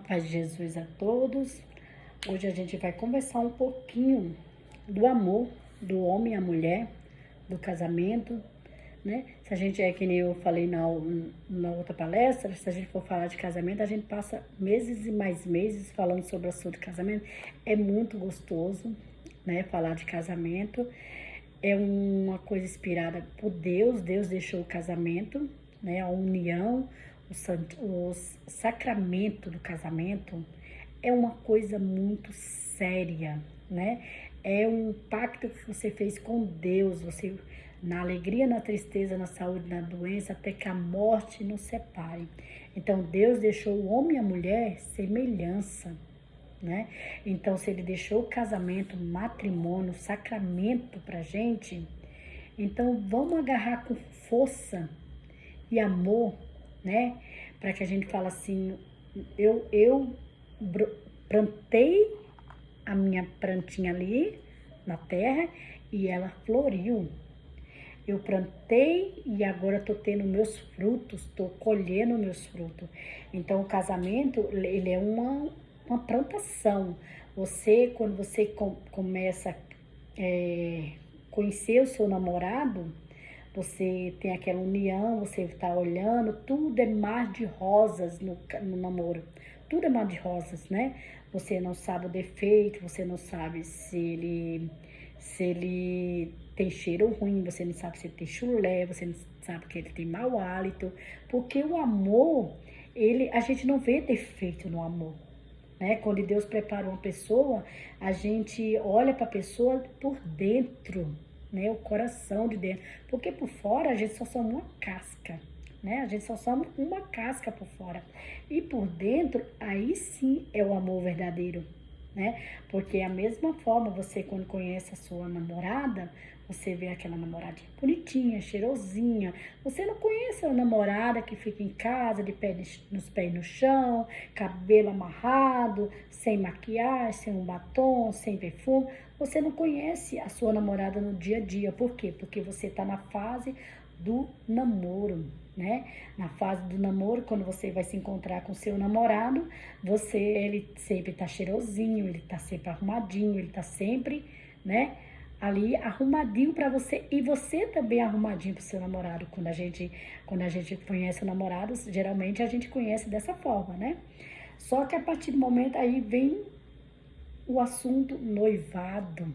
Paz de Jesus a todos. Hoje a gente vai conversar um pouquinho do amor do homem à mulher, do casamento, né? Se a gente é que nem eu falei na outra palestra, se a gente for falar de casamento, a gente passa meses e mais meses falando sobre o assunto de casamento. É muito gostoso, né? Falar de casamento. É uma coisa inspirada por Deus. Deus deixou o casamento, né? A união, o sacramento do casamento é uma coisa muito séria, né? É um pacto que você fez com Deus, você na alegria, na tristeza, na saúde, na doença, até que a morte nos separe. Então Deus deixou o homem e a mulher semelhança, né? Então se ele deixou o casamento, o matrimônio, o sacramento pra gente, então vamos agarrar com força e amor, né? Para que a gente fale assim, eu plantei a minha plantinha ali na terra e ela floriu. Eu plantei e agora estou tendo meus frutos, estou colhendo meus frutos. Então o casamento, ele é uma plantação. Você, quando você começa a conhecer o seu namorado, você tem aquela união, você está olhando, tudo é mar de rosas no namoro. Tudo é mar de rosas, né? Você não sabe o defeito, você não sabe se ele tem cheiro ruim, você não sabe se ele tem chulé, você não sabe que ele tem mau hálito. Porque o amor, a gente não vê defeito no amor, né? Quando Deus prepara uma pessoa, a gente olha para a pessoa por dentro, né? O coração de dentro. Porque por fora a gente só somos uma casca, né? A gente só somos uma casca por fora. E por dentro, aí sim é o amor verdadeiro, né? Porque a mesma forma, você quando conhece a sua namorada, você vê aquela namoradinha bonitinha, cheirosinha. Você não conhece a namorada que fica em casa, nos pés no chão, cabelo amarrado, sem maquiagem, sem um batom, sem perfume. Você não conhece a sua namorada no dia a dia. Por quê? Porque você está na fase do namoro, né? Na fase do namoro, quando você vai se encontrar com seu namorado, ele sempre tá cheirosinho, ele tá sempre arrumadinho, ele tá sempre, né, ali arrumadinho para você e você também arrumadinho pro seu namorado. Quando a gente conhece o namorado, geralmente a gente conhece dessa forma, né? Só que a partir do momento aí vem o assunto noivado.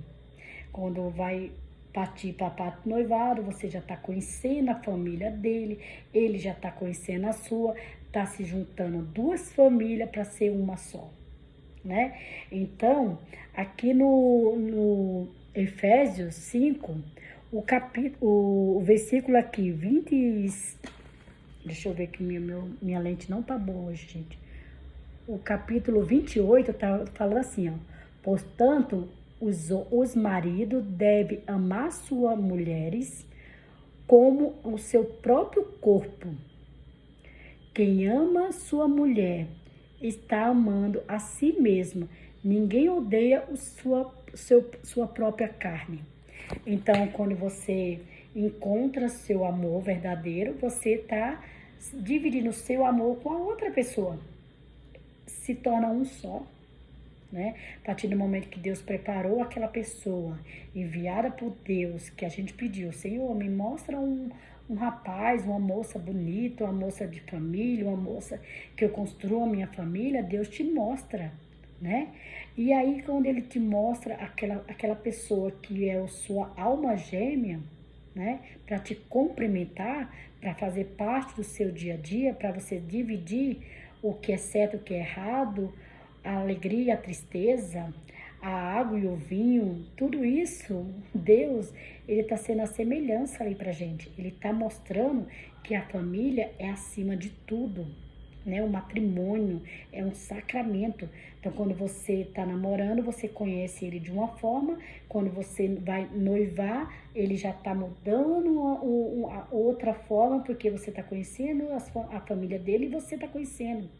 Quando vai partir para a parte do noivado, você já está conhecendo a família dele, ele já está conhecendo a sua, está se juntando duas famílias para ser uma só, né? Então, aqui no Efésios 5, o versículo aqui, 20, deixa eu ver que minha lente não tá boa hoje, gente. O capítulo 28 tá falando assim, ó: portanto, os maridos devem amar suas mulheres como o seu próprio corpo. Quem ama sua mulher está amando a si mesmo. Ninguém odeia sua própria carne. Então, quando você encontra seu amor verdadeiro, você está dividindo o seu amor com a outra pessoa. Se torna um só, né? A partir do momento que Deus preparou aquela pessoa enviada por Deus, que a gente pediu, Senhor, me mostra um rapaz, uma moça bonita, uma moça de família, uma moça que eu construa a minha família, Deus te mostra, né? E aí, quando ele te mostra aquela pessoa que é a sua alma gêmea, né? Para te complementar, para fazer parte do seu dia a dia, para você dividir o que é certo, o que é errado, a alegria, a tristeza, a água e o vinho, tudo isso, Deus, ele está sendo a semelhança ali pra gente. Ele está mostrando que a família é acima de tudo, né? O matrimônio é um sacramento. Então, quando você está namorando, você conhece ele de uma forma. Quando você vai noivar, ele já está mudando a outra forma, porque você está conhecendo a família dele e você está conhecendo.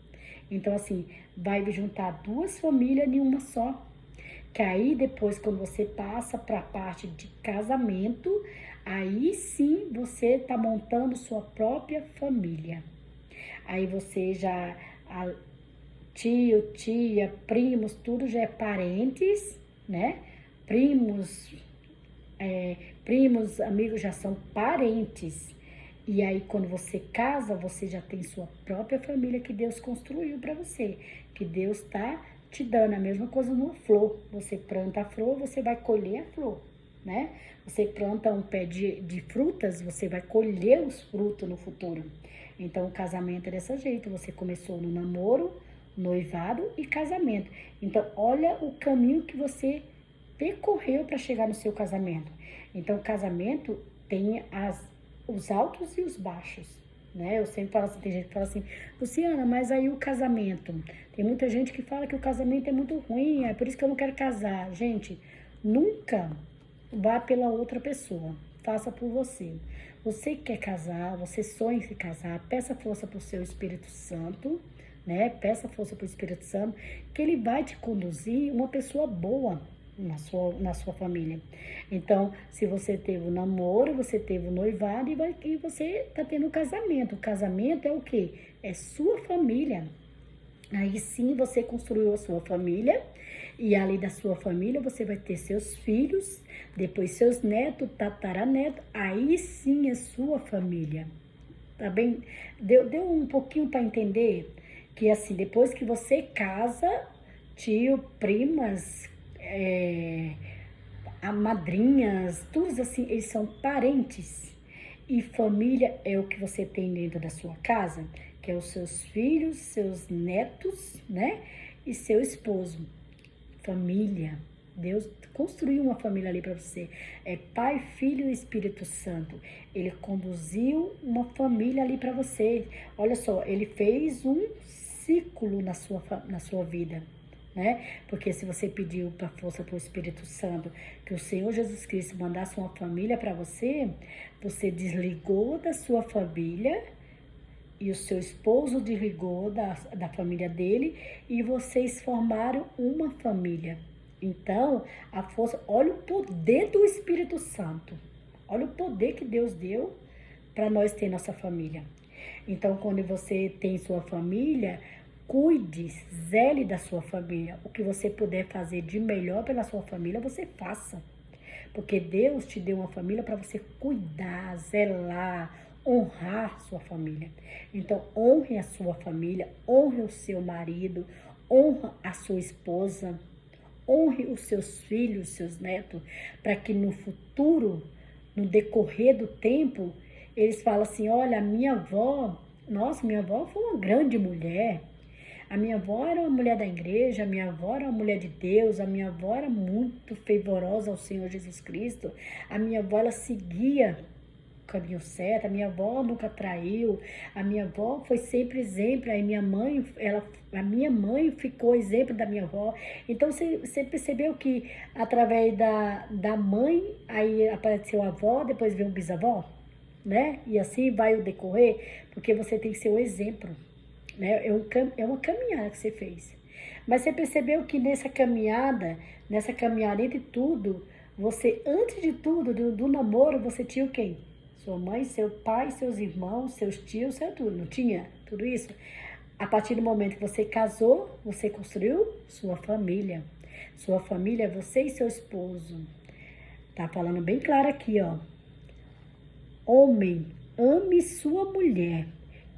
Então, assim, vai juntar duas famílias em uma só. Que aí, depois, quando você passa para a parte de casamento, aí sim você está montando sua própria família. Aí você já tio, tia, primos, tudo já é parentes, né? Primos, primos, amigos já são parentes. E aí, quando você casa, você já tem sua própria família que Deus construiu para você, que Deus tá te dando a mesma coisa numa flor. Você planta a flor, você vai colher a flor, né? Você planta um pé de frutas, você vai colher os frutos no futuro. Então, o casamento é desse jeito. Você começou no namoro, noivado e casamento. Então, olha o caminho que você percorreu para chegar no seu casamento. Então, o casamento tem os altos e os baixos, né? Eu sempre falo assim, tem gente que fala assim, Luciana, mas aí o casamento? Tem muita gente que fala que o casamento é muito ruim, é por isso que eu não quero casar. Gente, nunca vá pela outra pessoa, faça por você. Você que quer casar, você sonha em se casar, peça força pro seu Espírito Santo, né? Peça força pro Espírito Santo, que ele vai te conduzir uma pessoa boa na sua família. Então, se você teve o namoro, você teve o noivado e você tá tendo o casamento. O casamento é o quê? É sua família. Aí sim você construiu a sua família e além da sua família você vai ter seus filhos, depois seus netos, tataranetos, aí sim é sua família. Tá bem? Deu um pouquinho para entender que assim, depois que você casa, tio, primas, madrinhas, todos assim, eles são parentes. E família é o que você tem dentro da sua casa, que é os seus filhos, seus netos, né? E seu esposo. Família. Deus construiu uma família ali para você. É Pai, Filho e Espírito Santo. Ele conduziu uma família ali para você. Olha só, ele fez um ciclo na sua vida, né? Porque se você pediu para força para o Espírito Santo que o Senhor Jesus Cristo mandasse uma família para você, você desligou da sua família e o seu esposo desligou da família dele e vocês formaram uma família. Então, a força, olha o poder do Espírito Santo. Olha o poder que Deus deu para nós ter nossa família. Então, quando você tem sua família, cuide, zele da sua família. O que você puder fazer de melhor pela sua família, você faça. Porque Deus te deu uma família para você cuidar, zelar, honrar sua família. Então, honre a sua família, honre o seu marido, honre a sua esposa, honre os seus filhos, seus netos, para que no futuro, no decorrer do tempo, eles falam assim, olha, a minha avó, nossa, minha avó foi uma grande mulher. A minha avó era uma mulher da igreja, a minha avó era uma mulher de Deus, a minha avó era muito fervorosa ao Senhor Jesus Cristo, a minha avó, ela seguia o caminho certo, a minha avó nunca traiu, a minha avó foi sempre exemplo, aí a minha mãe ficou exemplo da minha avó. Então, você percebeu que através da mãe, aí apareceu a avó, depois veio um bisavó, né? E assim vai o decorrer, porque você tem que ser o exemplo. Né? É uma caminhada que você fez. Mas você percebeu que nessa caminhada entre tudo, você, antes de tudo, do namoro, você tinha o quê? Sua mãe, seu pai, seus irmãos, seus tios, seu tudo. Não tinha tudo isso? A partir do momento que você casou, você construiu sua família. Sua família é você e seu esposo. Tá falando bem claro aqui, ó. Homem, ame sua mulher.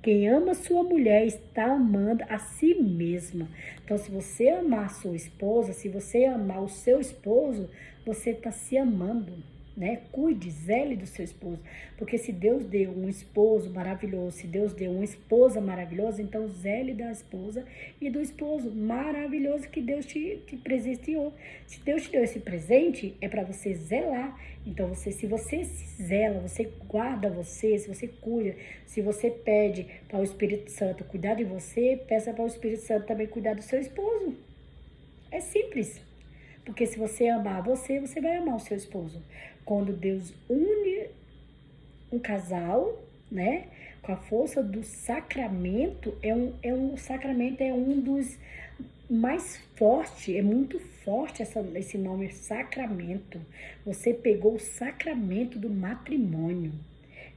Quem ama sua mulher está amando a si mesma. Então, se você amar a sua esposa, se você amar o seu esposo, você está se amando, né? Cuide, zele do seu esposo. Porque se Deus deu um esposo maravilhoso, se Deus deu uma esposa maravilhosa, então zele da esposa e do esposo maravilhoso que Deus te presenteou. Se Deus te deu esse presente, é para você zelar. Então, se você se zela, você guarda você, se você cuida, se você pede para o Espírito Santo cuidar de você, peça para o Espírito Santo também cuidar do seu esposo. É simples. Porque se você amar você, você vai amar o seu esposo. Quando Deus une um casal, né, com a força do sacramento, o sacramento é um dos mais fortes, é muito forte esse nome, sacramento. Você pegou o sacramento do matrimônio.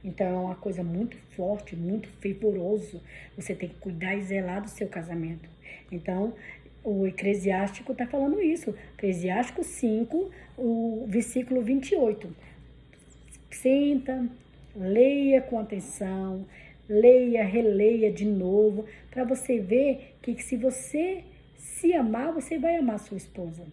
Então é uma coisa muito forte, muito fervoroso. Você tem que cuidar e zelar do seu casamento. Então, o Eclesiástico está falando isso. Eclesiástico 5, o versículo 28. Senta, leia com atenção, leia, releia de novo, para você ver que se você se amar, você vai amar sua esposa.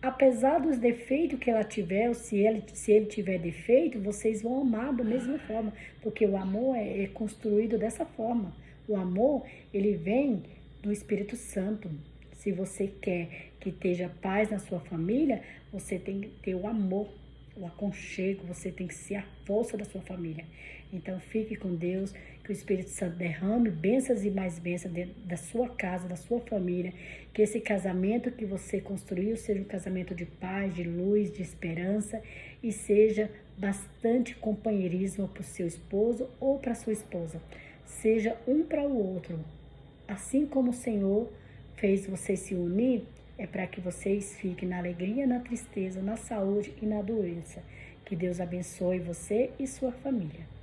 Apesar dos defeitos que ela tiver, ou se ele tiver defeito, vocês vão amar da mesma forma, porque o amor é construído dessa forma. O amor, ele vem do Espírito Santo. Se você quer que esteja paz na sua família, você tem que ter o amor, o aconchego, você tem que ser a força da sua família. Então fique com Deus, que o Espírito Santo derrame bênçãos e mais bênçãos dentro da sua casa, da sua família, que esse casamento que você construiu seja um casamento de paz, de luz, de esperança e seja bastante companheirismo para o seu esposo ou para a sua esposa. Seja um para o outro. Assim como o Senhor fez vocês se unir, é para que vocês fiquem na alegria, na tristeza, na saúde e na doença. Que Deus abençoe você e sua família.